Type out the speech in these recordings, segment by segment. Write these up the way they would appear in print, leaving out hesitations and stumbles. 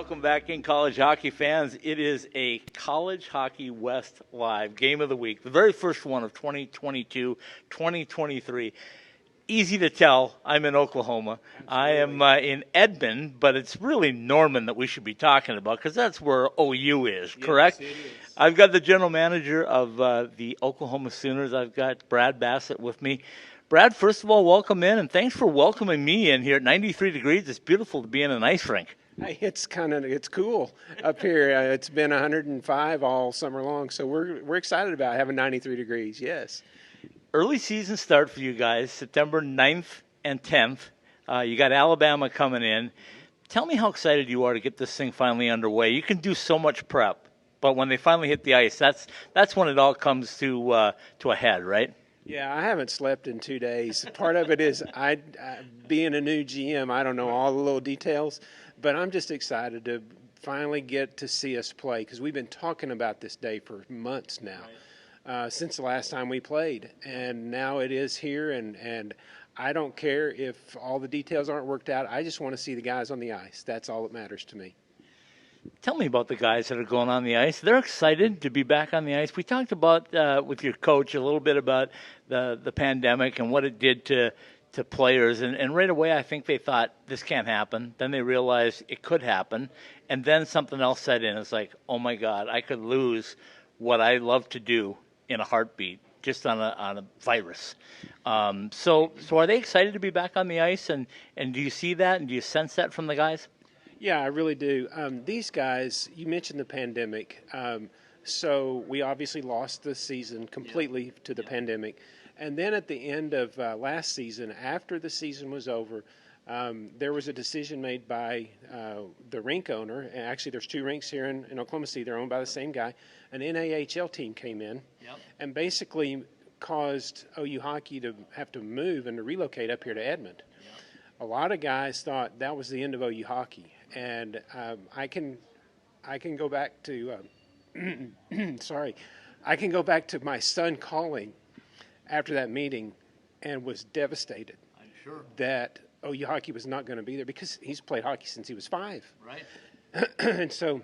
welcome back in, college hockey fans. It is a College Hockey West Live Game of the Week, the very first one of 2022-2023. Easy to tell, I'm in Oklahoma. Absolutely. I am in Edmond, but it's really Norman that we should be talking about because that's where OU is, correct? Yes, it is. I've got the general manager of the Oklahoma Sooners. I've got Brad Bassett with me. Brad, first of all, welcome in, and thanks for welcoming me in here at 93 degrees. It's beautiful to be in an ice rink. Hey, it's cool up here. It's been 105 all summer long, so we're excited about having 93 degrees. Yes. Early season start for you guys, September 9th and 10th. You got Alabama coming in. Tell me how excited you are to get this thing finally underway. You can do so much prep, but when they finally hit the ice, that's when it all comes to a head, right? Yeah, I haven't slept in 2 days. Part of it is I being a new GM, I don't know all the little details, but I'm just excited to finally get to see us play because we've been talking about this day for months now, since the last time we played, and now it is here, and I don't care if all the details aren't worked out. I just want to see the guys on the ice. That's all that matters to me. Tell me about the guys that are going on the ice. They're excited to be back on the ice. We talked about, with your coach, a little bit about the pandemic and what it did to players. And right away, I think they thought, this can't happen. Then they realized it could happen. And then something else set in. It's like, oh, my God, I could lose what I love to do in a heartbeat just on a virus. So are they excited to be back on the ice? And do you see that? And do you sense that from the guys? Yeah, I really do. These guys, you mentioned the pandemic. So we obviously lost the season completely to the pandemic. And then at the end of last season, after the season was over, there was a decision made by the rink owner. And actually, there's two rinks here in Oklahoma City. They're owned by the same guy. An NAHL team came in and basically caused OU hockey to have to move and to relocate up here to Edmond. A lot of guys thought that was the end of OU hockey. And I can go back to I can go back to my son calling after that meeting and was devastated. I'm sure that OU hockey was not going to be there because he's played hockey since he was 5. Right. And so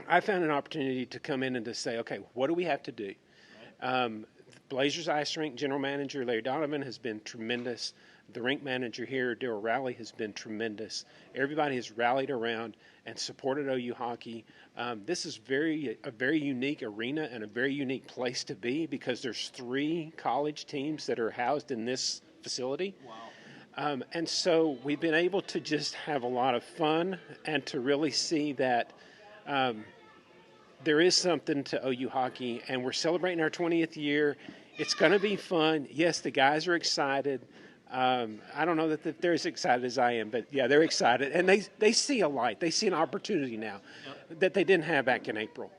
I found an opportunity to come in and to say, okay, what do we have to do? Right. Blazers Ice Rink general manager Larry Donovan has been tremendous. The rink manager here, Darryl Rowley, has been tremendous. Everybody has rallied around and supported OU hockey. This is a very unique arena and a very unique place to be because there's 3 college teams that are housed in this facility. Wow. And so we've been able to just have a lot of fun and to really see that there is something to OU hockey, and we're celebrating our 20th year. It's going to be fun. Yes, the guys are excited. I don't know that they're as excited as I am, but yeah, they're excited. And they see a light. They see an opportunity now that they didn't have back in April.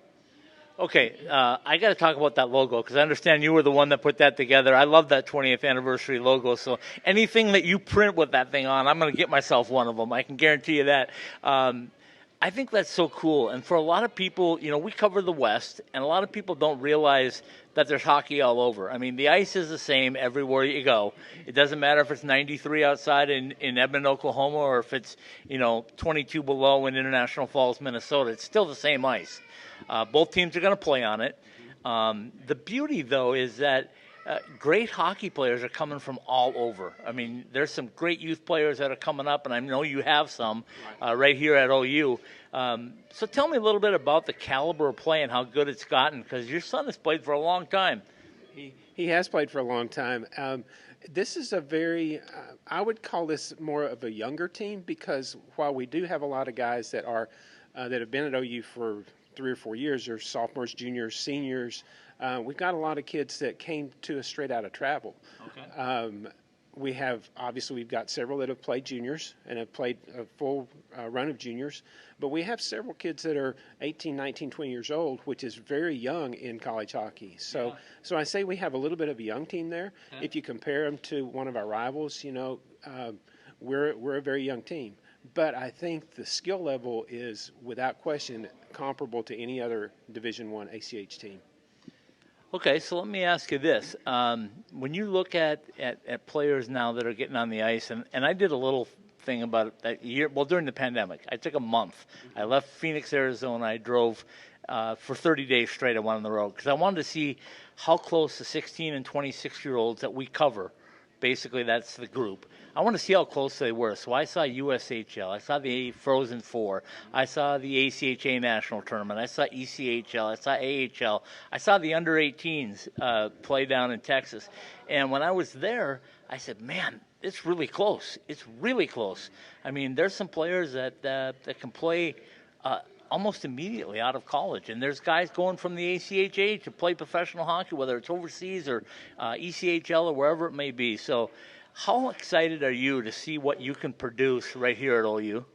Okay, I got to talk about that logo because I understand you were the one that put that together. I love that 20th anniversary logo. So anything that you print with that thing on, I'm going to get myself one of them. I can guarantee you that. I think that's so cool. And for a lot of people, we cover the West, and a lot of people don't realize that there's hockey all over. I mean, the ice is the same everywhere you go. It doesn't matter if it's 93 outside in Edmond, Oklahoma, or if it's, 22 below in International Falls, Minnesota. It's still the same ice. Both teams are going to play on it. The beauty, though, is that great hockey players are coming from all over. I mean, there's some great youth players that are coming up, and I know you have some right here at OU. So tell me a little bit about the caliber of play and how good it's gotten, because your son has played for a long time. He has played for a long time. This is a very, I would call this more of a younger team, because while we do have a lot of guys that are that have been at OU for 3 or 4 years, they're sophomores, juniors, seniors. We've got a lot of kids that came to us straight out of travel. Okay. We've got several that have played juniors and have played a full run of juniors, but we have several kids that are 18, 19, 20 years old, which is very young in college hockey. So I say we have a little bit of a young team there. Okay. If you compare them to one of our rivals, we're a very young team. But I think the skill level is, without question, comparable to any other Division I ACH team. Okay, so let me ask you this. When you look at players now that are getting on the ice, and I did a little thing about that year. Well, during the pandemic, I took a month. I left Phoenix, Arizona. I drove for 30 days straight. I went on the road because I wanted to see how close the 16 and 26-year-olds that we cover. Basically, that's the group. I want to see how close they were. So I saw USHL. I saw the Frozen Four. I saw the ACHA National Tournament. I saw ECHL. I saw AHL. I saw the under-18s play down in Texas. And when I was there, I said, man, it's really close. It's really close. I mean, there's some players that can play almost immediately out of college. And there's guys going from the ACHA to play professional hockey, whether it's overseas or ECHL or wherever it may be. So how excited are you to see what you can produce right here at OU?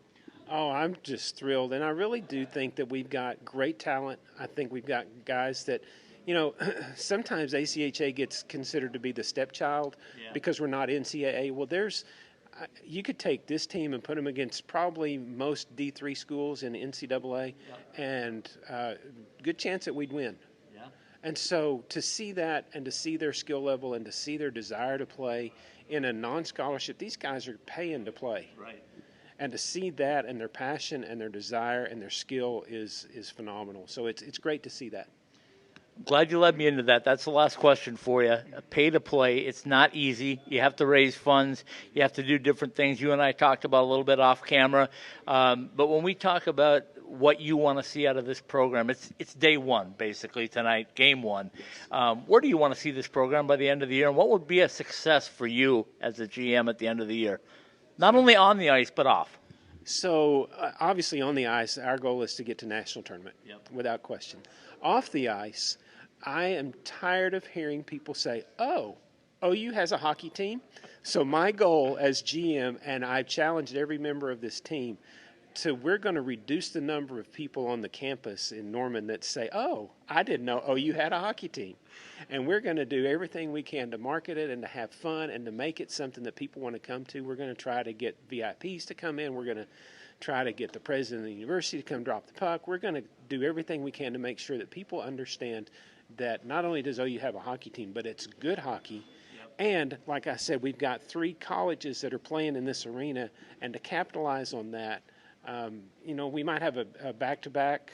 Oh, I'm just thrilled. And I really do think that we've got great talent. I think we've got guys that, you know, sometimes ACHA gets considered to be the stepchild because we're not NCAA. Well, you could take this team and put them against probably most D3 schools in NCAA, and good chance that we'd win. Yeah. And so to see that and to see their skill level and to see their desire to play in a non-scholarship, these guys are paying to play. Right. And to see that and their passion and their desire and their skill is phenomenal. So it's great to see that. Glad you led me into that. That's the last question for you. Pay to play. It's not easy. You have to raise funds. You have to do different things. You and I talked about a little bit off camera. But when we talk about what you want to see out of this program, it's day one, basically, tonight, game one. Where do you want to see this program by the end of the year? And what would be a success for you as a GM at the end of the year? Not only on the ice, but off. So, obviously on the ice, our goal is to get to national tournament, without question. Off the ice, I am tired of hearing people say, oh, OU has a hockey team. So my goal as GM, and I've challenged every member of this team, we're going to reduce the number of people on the campus in Norman that say, oh, I didn't know OU had a hockey team. And we're going to do everything we can to market it and to have fun and to make it something that people want to come to. We're going to try to get VIPs to come in. We're going to try to get the president of the university to come drop the puck. We're going to do everything we can to make sure that people understand that not only does OU have a hockey team, but it's good hockey. And like I said, we've got 3 colleges that are playing in this arena, and to capitalize on that, you know, we might have a back-to-back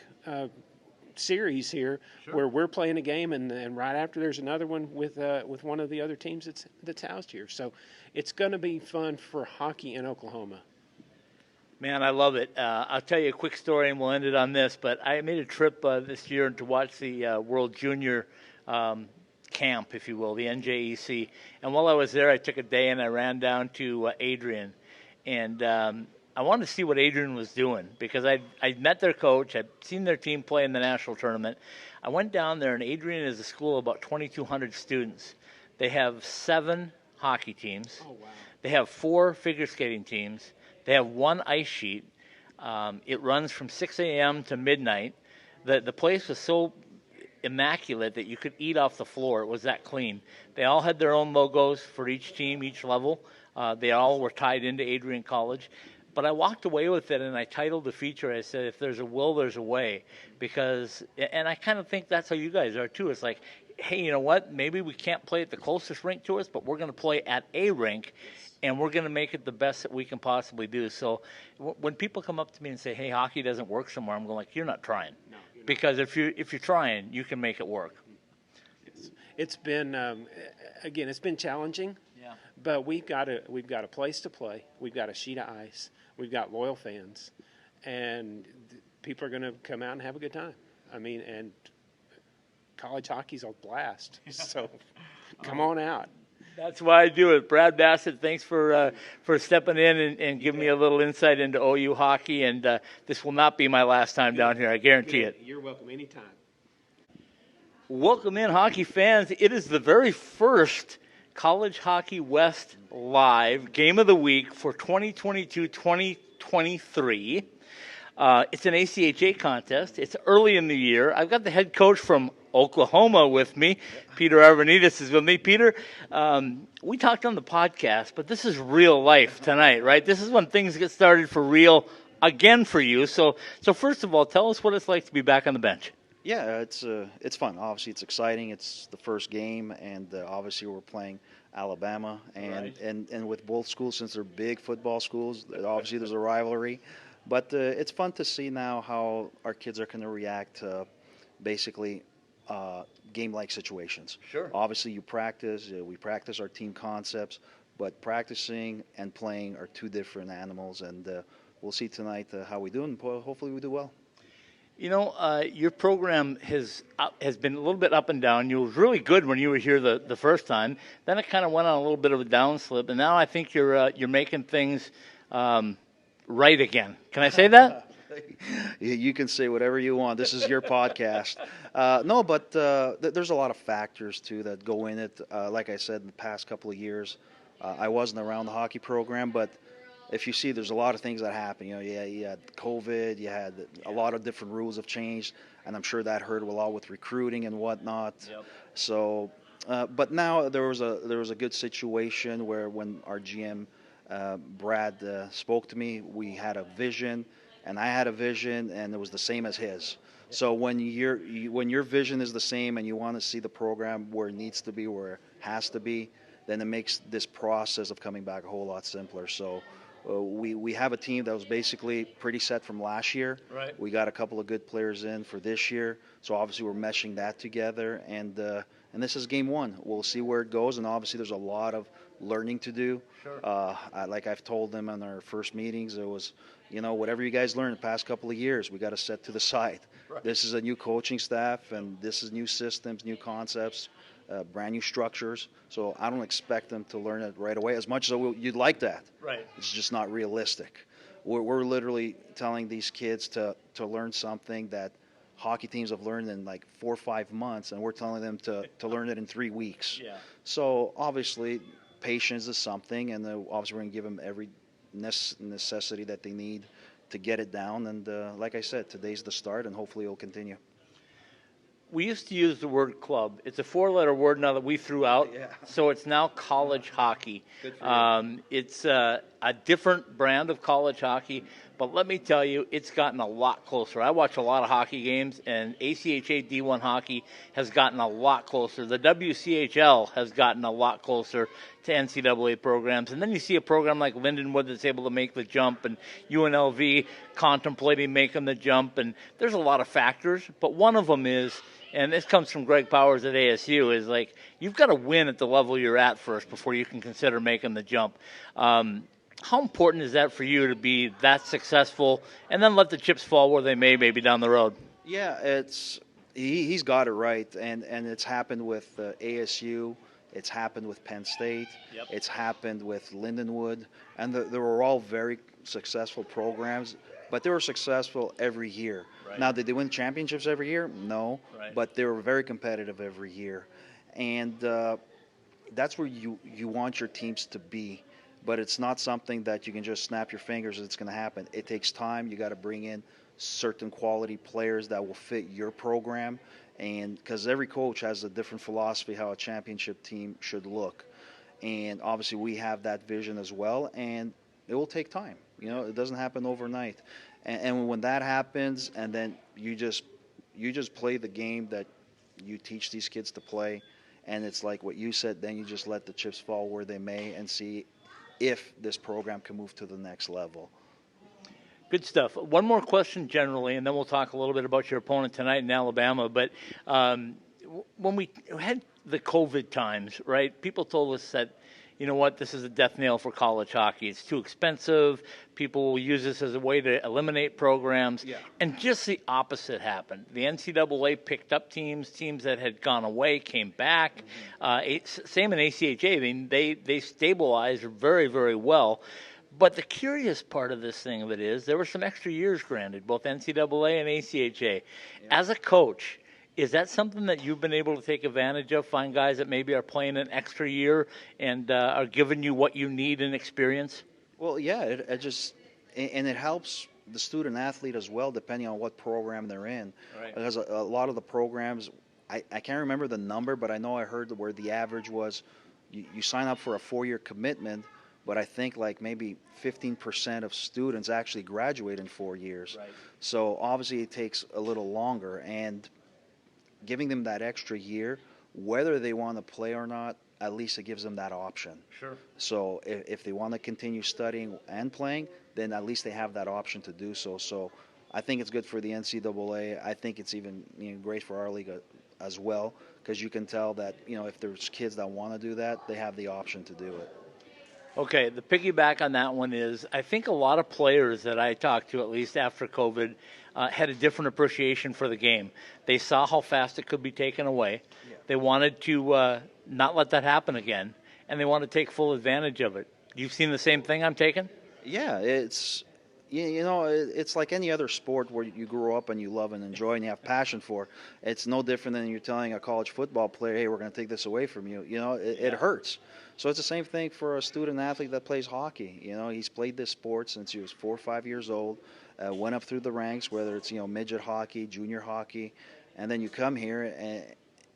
series here where we're playing a game, and right after there's another one with one of the other teams that's housed here. So it's going to be fun for hockey in Oklahoma. Man, I love it. I'll tell you a quick story, and we'll end it on this. But I made a trip this year to watch the World Junior camp, if you will, the NJEC. And while I was there, I took a day and I ran down to Adrian. And I wanted to see what Adrian was doing because I'd met their coach. I'd seen their team play in the national tournament. I went down there, and Adrian is a school of about 2,200 students. They have 7 hockey teams. Oh, wow. They have 4 figure skating teams. They have 1 ice sheet. It runs from 6 a.m. to midnight. The place was so immaculate that you could eat off the floor. It was that clean. They all had their own logos for each team, each level. They all were tied into Adrian College. But I walked away with it, and I titled the feature, I said, if there's a will, there's a way. And I kind of think that's how you guys are, too. It's like, hey, you know what? Maybe we can't play at the closest rink to us, but we're going to play at a rink, and we're going to make it the best that we can possibly do. So when people come up to me and say, hey, hockey doesn't work somewhere, I'm going like, you're not trying. No, you're not. Because if you're trying, you can make it work. It's been, again, it's been challenging. Yeah. But we've got a place to play. We've got a sheet of ice. We've got loyal fans. And people are going to come out and have a good time. I mean, and college hockey's a blast. So come on out. That's why I do it. Brad Bassett, thanks for stepping in and giving me a little insight into OU hockey. And this will not be my last time down here. I guarantee it. You're welcome anytime. Welcome in, hockey fans. It is the very first College Hockey West Live Game of the Week for 2022-2023. It's an ACHA contest. It's early in the year. I've got the head coach from Oklahoma with me. Peter Arvanitis is with me. Peter, we talked on the podcast, but this is real life tonight, right? This is when things get started for real again for you. So first of all, tell us what it's like to be back on the bench. Yeah, it's fun. Obviously, it's exciting. It's the first game, and obviously we're playing Alabama, and, Right. and with both schools, since they're big football schools, obviously there's a rivalry. But it's fun to see now how our kids are going to react to basically game-like situations. Sure. Obviously, we practice our team concepts, but practicing and playing are two different animals, and we'll see tonight how we do, and hopefully we do well. You know, your program has been a little bit up and down. You was really good when you were here the first time. Then it kind of went on a little bit of a downslip, and now I think you're making things right again. Can I say that? You can say whatever you want. This is your podcast. No, but there's a lot of factors too that go in it. Like I said, in the past couple of years, I wasn't around the hockey program, but if you see, there's a lot of things that happen. You know, you had COVID, you had a lot of different rules have changed, and I'm sure that hurt a lot with recruiting and whatnot. Yep. So, but now there was a good situation where when our GM Brad spoke to me, we had a vision, and I had a vision, and it was the same as his. So when your vision is the same and you want to see the program where it needs to be, where it has to be, then it makes this process of coming back a whole lot simpler. So we have a team that was basically pretty set from last year. Right. We got a couple of good players in for this year, so obviously we're meshing that together. And this is game one. We'll see where it goes, and obviously there's a lot of learning to do. Sure. Like I've told them in our first meetings, it was, whatever you guys learned the past couple of years, we got to set to the side. Right. This is a new coaching staff, and this is new systems, new concepts, brand new structures. So I don't expect them to learn it right away, as much as you'd like that. Right. It's just not realistic. We're literally telling these kids to learn something that hockey teams have learned in like 4 or 5 months, and we're telling them to learn it in 3 weeks. Yeah. So obviously, patience is something, and obviously we're going to give them every necessity that they need to get it down. And like I said, today's the start, and hopefully it'll continue. We used to use the word club. It's a 4-letter word now that we threw out. Yeah. So it's now college hockey. Good for you. It's a different brand of college hockey, but let me tell you, it's gotten a lot closer. I watch a lot of hockey games, and ACHA D1 hockey has gotten a lot closer. The WCHL has gotten a lot closer to NCAA programs. And then you see a program like Lindenwood that's able to make the jump, and UNLV contemplating making the jump. And there's a lot of factors, but one of them is, and this comes from Greg Powers at ASU, is like you've got to win at the level you're at first before you can consider making the jump. How important is that for you to be that successful and then let the chips fall where they may, maybe down the road? Yeah, he's got it right, and it's happened with ASU. It's happened with Penn State. Yep. It's happened with Lindenwood, and they were all very successful programs, but they were successful every year. Right. Now, did they win championships every year? No, Right. but they were very competitive every year, and that's where you want your teams to be. But it's not something that you can just snap your fingers and it's going to happen. It takes time. You got to bring in certain quality players that will fit your program, and because every coach has a different philosophy how a championship team should look, and obviously we have that vision as well, and it will take time. It doesn't happen overnight, and when that happens, and then you just play the game that you teach these kids to play, and it's like what you said, then you just let the chips fall where they may and see if this program can move to the next level. Good stuff. One more question generally, and then we'll talk a little bit about your opponent tonight in Alabama. But when we had the COVID times, right, people told us that, you know what, this is a death knell for college hockey. It's too expensive. People will use this as a way to eliminate programs. Yeah. And just the opposite happened. The NCAA picked up teams that had gone away, came back. Same in ACHA. I mean, they stabilized very, very well. But the curious part of this thing of it is there were some extra years granted, both NCAA and ACHA. Yeah. As a coach, is that something that you've been able to take advantage of, find guys that maybe are playing an extra year and are giving you what you need in experience? Well, yeah, it helps the student athlete as well, depending on what program they're in. Right. Because a lot of the programs, I can't remember the number, but I know I heard where the average was you sign up for a 4-year commitment, but I think like maybe 15% of students actually graduate in 4 years. Right. So obviously it takes a little longer, and giving them that extra year, whether they want to play or not, at least it gives them that option. Sure. So if they want to continue studying and playing, then at least they have that option to do so. So I think it's good for the NCAA. I think it's even great for our league as well, because you can tell that if there's kids that want to do that, they have the option to do it. Okay, the piggyback on that one is I think a lot of players that I talked to, at least after COVID, had a different appreciation for the game. They saw how fast it could be taken away. Yeah. They wanted to not let that happen again, and they want to take full advantage of it. You've seen the same thing I'm taking? Yeah, it's it's like any other sport where you grow up and you love and enjoy and you have passion for. It's no different than you're telling a college football player, hey, we're going to take this away from you. It hurts. So it's the same thing for a student athlete that plays hockey. He's played this sport since he was 4 or 5 years old, went up through the ranks, whether it's midget hockey, junior hockey, and then you come here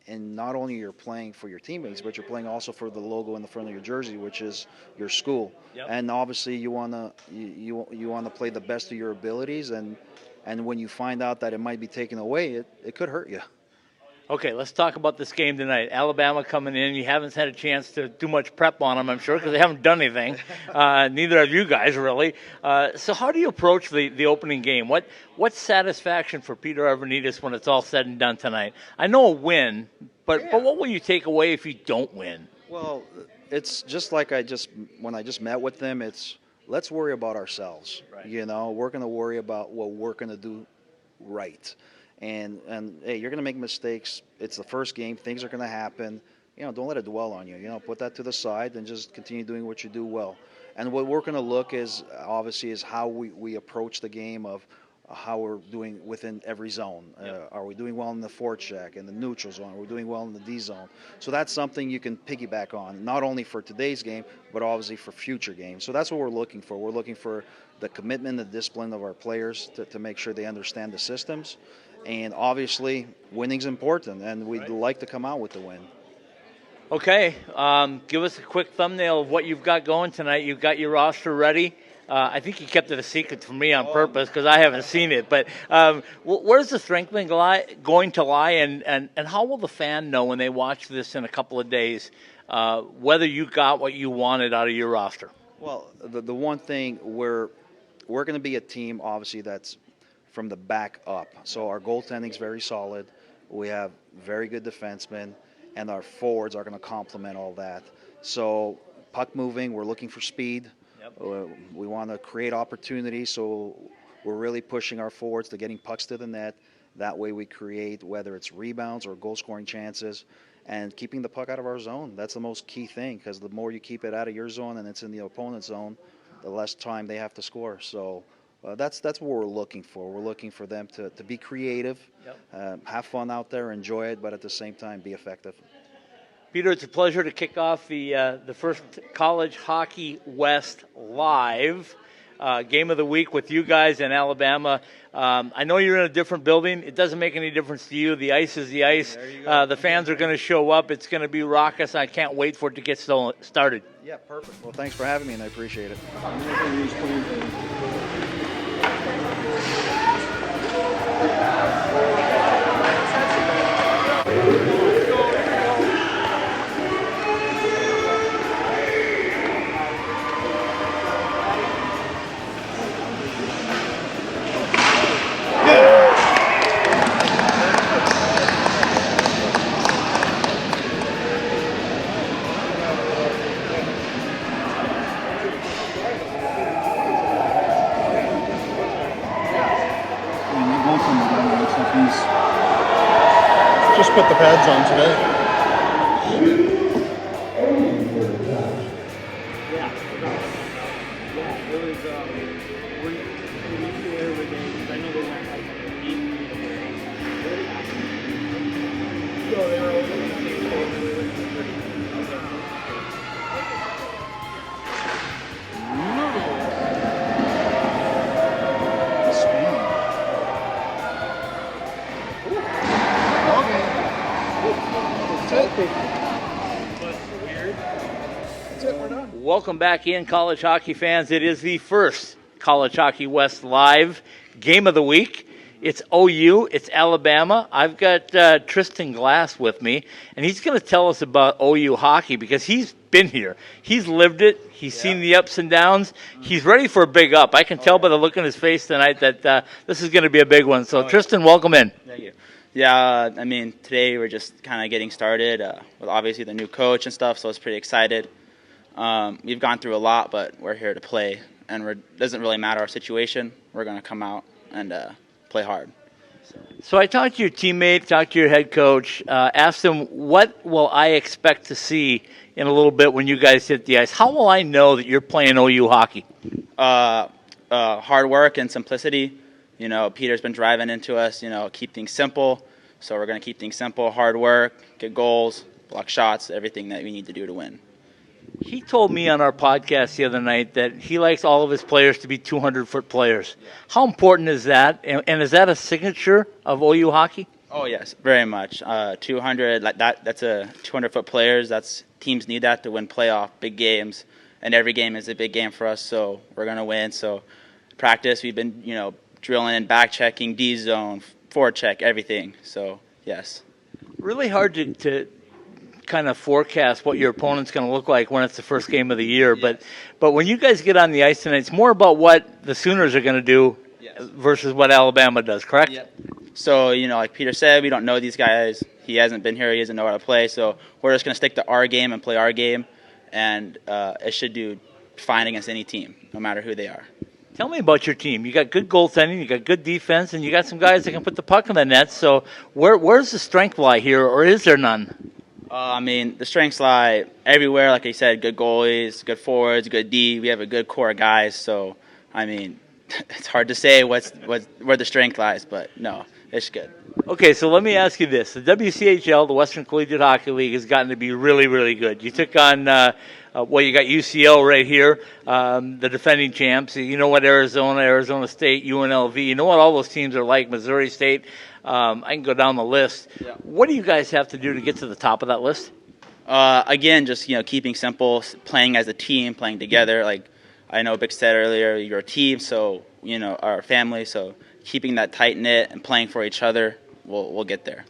and not only you're playing for your teammates, but you're playing also for the logo in the front of your jersey, which is your school. Yep. And obviously you wanna play the best of your abilities, and when you find out that it might be taken away, it could hurt you. Okay, let's talk about this game tonight. Alabama coming in. You haven't had a chance to do much prep on them, I'm sure, because they haven't done anything. Neither have you guys, really. So how do you approach the opening game? What's satisfaction for Peter Arvanitis when it's all said and done tonight? I know a win, but what will you take away if you don't win? Well, it's just like when I just met with them, it's let's worry about ourselves. Right. We're going to worry about what we're going to do right. And hey, you're going to make mistakes. It's the first game. Things are going to happen. Don't let it dwell on you. Put that to the side and just continue doing what you do well. And what we're going to look is how we approach the game of how we're doing within every zone. Yep. Are we doing well in the forecheck, in the neutral zone? Are we doing well in the D zone? So that's something you can piggyback on, not only for today's game, but obviously for future games. So that's what we're looking for. We're looking for the commitment, the discipline of our players to make sure they understand the systems. And obviously, winning's important, and we'd like to come out with the win. Okay, give us a quick thumbnail of what you've got going tonight. You've got your roster ready. I think you kept it a secret from me on purpose because I haven't seen it. But where's the strength going to lie, and how will the fan know when they watch this in a couple of days whether you got what you wanted out of your roster? Well, the one thing, we're going to be a team, obviously, that's from the back up. So our goaltending is very solid. We have very good defensemen, and our forwards are going to complement all that. So puck moving, we're looking for speed. Yep. We want to create opportunities, so we're really pushing our forwards to getting pucks to the net. That way we create, whether it's rebounds or goal-scoring chances, and keeping the puck out of our zone. That's the most key thing, because the more you keep it out of your zone and it's in the opponent's zone, the less time they have to score. So that's what we're looking for. We're looking for them to be creative, have fun out there, enjoy it, but at the same time be effective. Peter, it's a pleasure to kick off the first College Hockey West Live game of the week with you guys in Alabama. I know you're in a different building. It doesn't make any difference to you. The ice is the ice. The fans are going to show up. It's going to be raucous. I can't wait for it to get started. Yeah, perfect. Well, thanks for having me, and I appreciate it. Just put the pads on today. Welcome back in, college hockey fans. It is the first College Hockey West Live game of the week. It's OU, it's Alabama. I've got Tristan Glass with me, and he's going to tell us about OU hockey because he's been here. He's lived it. He's seen the ups and downs. He's ready for a big up. I can tell by the look on his face tonight that this is going to be a big one. So, Tristan, welcome in. Thank you. Yeah, I mean, today we're just kind of getting started with obviously the new coach and stuff, so it's pretty excited. We've gone through a lot, but we're here to play, and it doesn't really matter our situation. We're going to come out and play hard. So I talked to your teammate, talked to your head coach, asked him, what will I expect to see in a little bit when you guys hit the ice? How will I know that you're playing OU hockey? Hard work and simplicity. You know, Peter's been driving into us, keep things simple. So we're going to keep things simple, hard work, get goals, block shots, everything that we need to do to win. He told me on our podcast the other night that he likes all of his players to be 200-foot players. Yeah. How important is that? And is that a signature of OU hockey? Oh, yes, very much. 200, like that's a 200-foot players. Teams need that to win playoff, big games. And every game is a big game for us, so we're going to win. So practice, we've been, drilling and back checking, D zone, forward check, everything. So, yes. Really hard to kind of forecast what your opponent's going to look like when it's the first game of the year. Yes. But when you guys get on the ice tonight, it's more about what the Sooners are going to do versus what Alabama does, correct? Yep. So, like Peter said, we don't know these guys. He hasn't been here. He doesn't know how to play. So we're just going to stick to our game and play our game. And it should do fine against any team, no matter who they are. Tell me about your team. You got good goaltending, you got good defense, and you got some guys that can put the puck in the net. So where's the strength lie here, or is there none? The strengths lie everywhere. Like I said, good goalies, good forwards, good D. We have a good core of guys. So, it's hard to say where the strength lies, but no, it's good. Okay, so let me ask you this. The WCHL, the Western Collegiate Hockey League, has gotten to be really, really good. You took on, you got UCO right here, the defending champs. You know what Arizona State, UNLV, you know what all those teams are like, Missouri State. I can go down the list. Yeah. What do you guys have to do to get to the top of that list? Again, just, keeping simple, playing as a team, playing together. Like I know Bick said earlier, you're a team, so, our family, so keeping that tight-knit and playing for each other, we'll get there.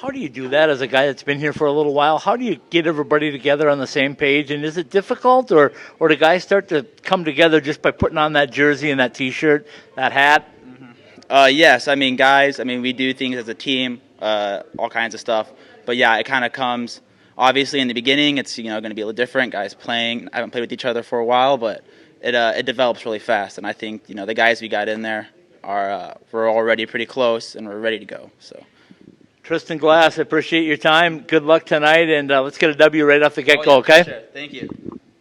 How do you do that as a guy that's been here for a little while? How do you get everybody together on the same page? And is it difficult, or do guys start to come together just by putting on that jersey and that T-shirt, that hat? Mm-hmm. Yes, guys, we do things as a team, all kinds of stuff. But, yeah, it kind of comes, obviously, in the beginning, it's, going to be a little different. Guys playing, I haven't played with each other for a while, but it develops really fast. And I think, the guys we got in there, we're already pretty close, and we're ready to go. So, Tristan Glass, I appreciate your time. Good luck tonight, and let's get a W right off the get-go, okay? Sure. Thank you.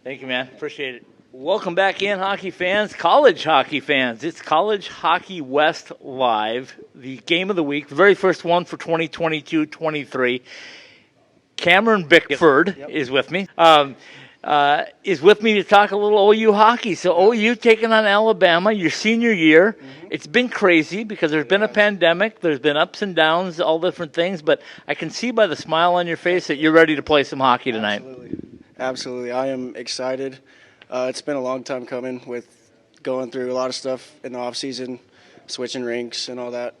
Thank you, man. Appreciate it. Welcome back in, hockey fans, college hockey fans. It's College Hockey West Live, the game of the week, the very first one for 2022-23. Cameron Bickford is with me. Is with me to talk a little OU hockey. So OU taking on Alabama, your senior year. Mm-hmm. It's been crazy because there's been a pandemic. There's been ups and downs, all different things. But I can see by the smile on your face that you're ready to play some hockey tonight. Absolutely. I am excited. It's been a long time coming with going through a lot of stuff in the off season, switching rinks and all that.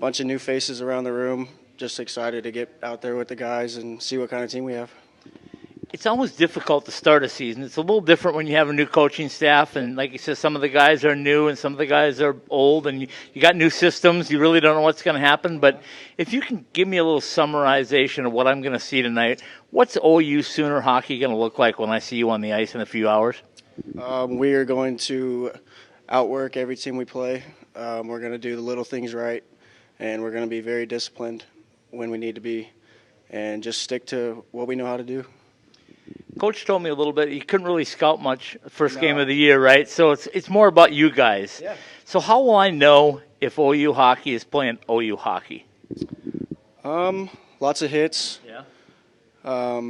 Bunch of new faces around the room. Just excited to get out there with the guys and see what kind of team we have. It's always difficult to start a season. It's a little different when you have a new coaching staff, and like you said, some of the guys are new and some of the guys are old, and you got new systems. You really don't know what's going to happen. But if you can give me a little summarization of what I'm going to see tonight, what's OU Sooner hockey going to look like when I see you on the ice in a few hours? We are going to outwork every team we play. We're going to do the little things right, and we're going to be very disciplined when we need to be, and just stick to what we know how to do. Coach told me a little bit. He couldn't really scout much first game of the year, right? So it's more about you guys. Yeah. So how will I know if OU hockey is playing OU hockey? Lots of hits. Yeah.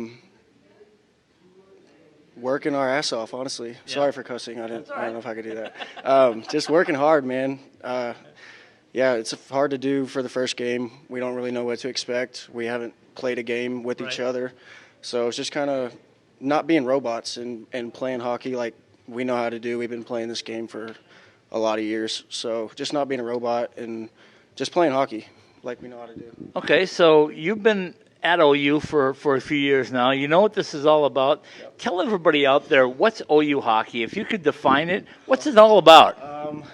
Working our ass off, honestly. Yeah. Sorry for cussing. I don't know if I could do that. Just working hard, man. Yeah, it's hard to do for the first game. We don't really know what to expect. We haven't played a game with each other. So it's just kind of not being robots and playing hockey like we know how to do. We've been playing this game for a lot of years. So just not being a robot and just playing hockey like we know how to do. Okay, so you've been at OU for a few years now. You know what this is all about. Yep. Tell everybody out there, what's OU hockey? If you could define it, what's it all about?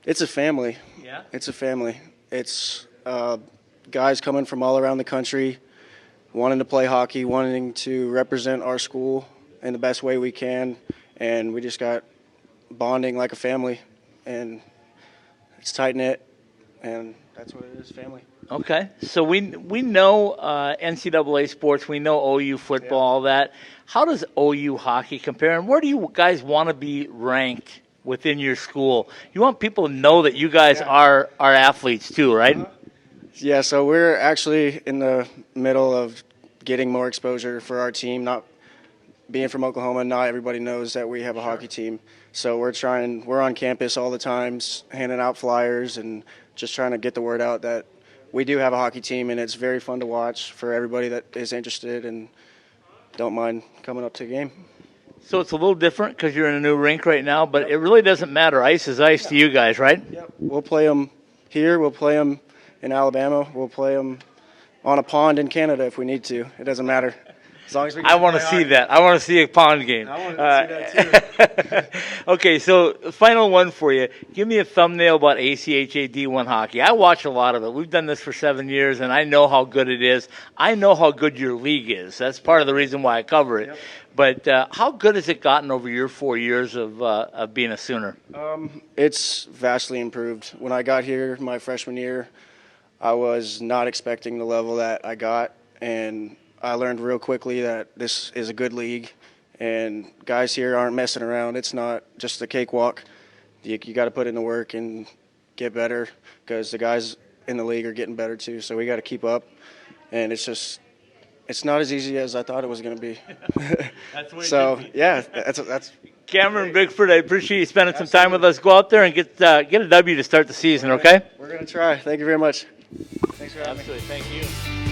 It's a family. Yeah? It's a family. It's guys coming from all around the country, wanting to play hockey, wanting to represent our school in the best way we can, and we just got bonding like a family, and it's tight-knit, and that's what it is, family. Okay, so we know NCAA sports, we know OU football, all that. How does OU hockey compare, and where do you guys want to be ranked within your school? You want people to know that you guys are athletes too, right? Yeah, so we're actually in the middle of getting more exposure for our team. Not being from Oklahoma, not everybody knows that we have a hockey team. So we're on campus all the time, handing out flyers and just trying to get the word out that we do have a hockey team, and it's very fun to watch for everybody that is interested and don't mind coming up to a game. So it's a little different because you're in a new rink right now, but it really doesn't matter. Ice is ice to you guys, right? Yep. We'll play them here. We'll play them in Alabama. We'll play them on a pond in Canada if we need to. It doesn't matter. As long as we I want to see that. I want to see a pond game. I want to see that too. Okay, so final one for you. Give me a thumbnail about ACHA D1 hockey. I watch a lot of it. We've done this for 7 years, and I know how good it is. I know how good your league is. That's part of the reason why I cover it. Yep. But how good has it gotten over your 4 years of being a Sooner? It's vastly improved. When I got here my freshman year, I was not expecting the level that I got, and I learned real quickly that this is a good league, and guys here aren't messing around. It's not just a cakewalk. You got to put in the work and get better because the guys in the league are getting better too. So we got to keep up, and it's not as easy as I thought it was going to be. That's what so yeah, that's. Cameron Bickford, I appreciate you spending some time with us. Go out there and get a W to start the season. Okay. We're going to try. Thank you very much. Thanks for having me. Absolutely. Thank you.